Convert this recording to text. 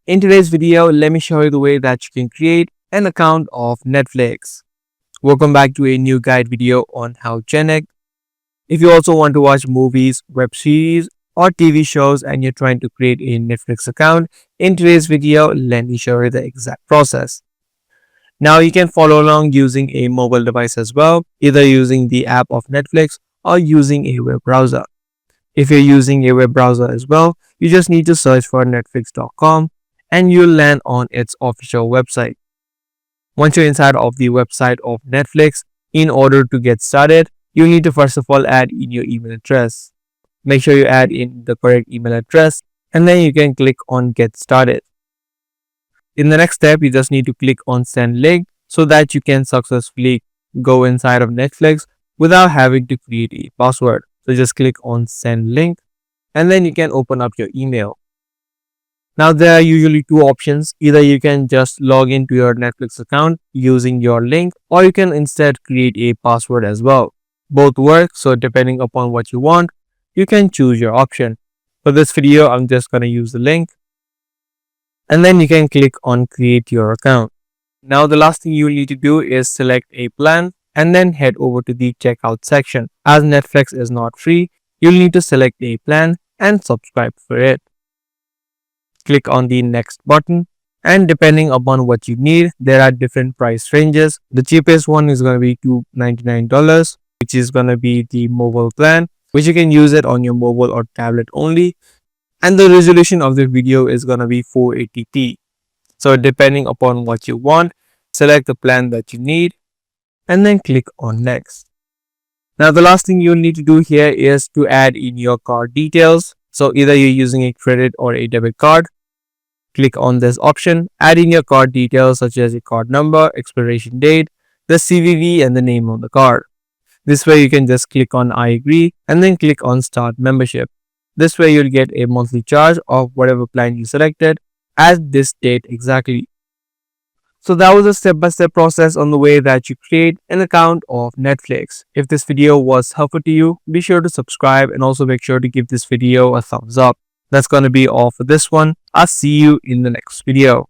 In today's video, let me show you the way that you can create an account of Netflix. Welcome back to a new guide video on how Connect. If you also want to watch movies, web series, or TV shows and you're trying to create a Netflix account, in today's video, let me show you the exact process. Now you can follow along using a mobile device as well, either using the app of Netflix or using a web browser. If you're using a web browser as well, you just need to search for netflix.com and you'll land on its official website. Once you're inside of the website of Netflix, in order to get started, you need to first of all add in your email address. Make sure you add in the correct email address and then you can click on get started. In the next step, you just need to click on send link so that you can successfully go inside of Netflix without having to create a password. So just click on send link and then you can open up your email. Now there are usually two options. Either you can just log into your Netflix account using your link or you can instead create a password as well. Both work, so depending upon what you want, you can choose your option. For this video, I'm just going to use the link and then you can click on create your account. Now the last thing you need to do is select a plan and then head over to the checkout section. As Netflix is not free, you'll need to select a plan and subscribe for it. Click on the next button and depending upon what you need, there are different price ranges. The cheapest one is going to be $299, which is going to be the mobile plan, which you can use it on your mobile or tablet only. And the resolution of the video is going to be 480p. So depending upon what you want, select the plan that you need and then click on next. Now the last thing you'll need to do here is to add in your card details. So either you're using a credit or a debit card. Click on this option, add in your card details such as your card number, expiration date, the CVV and the name of the card. This way you can just click on I agree and then click on start membership. This way you'll get a monthly charge of whatever plan you selected at this date exactly. So that was a step-by-step process on the way that you create an account of Netflix. If this video was helpful to you, be sure to subscribe and also make sure to give this video a thumbs up. That's going to be all for this one. I'll see you in the next video.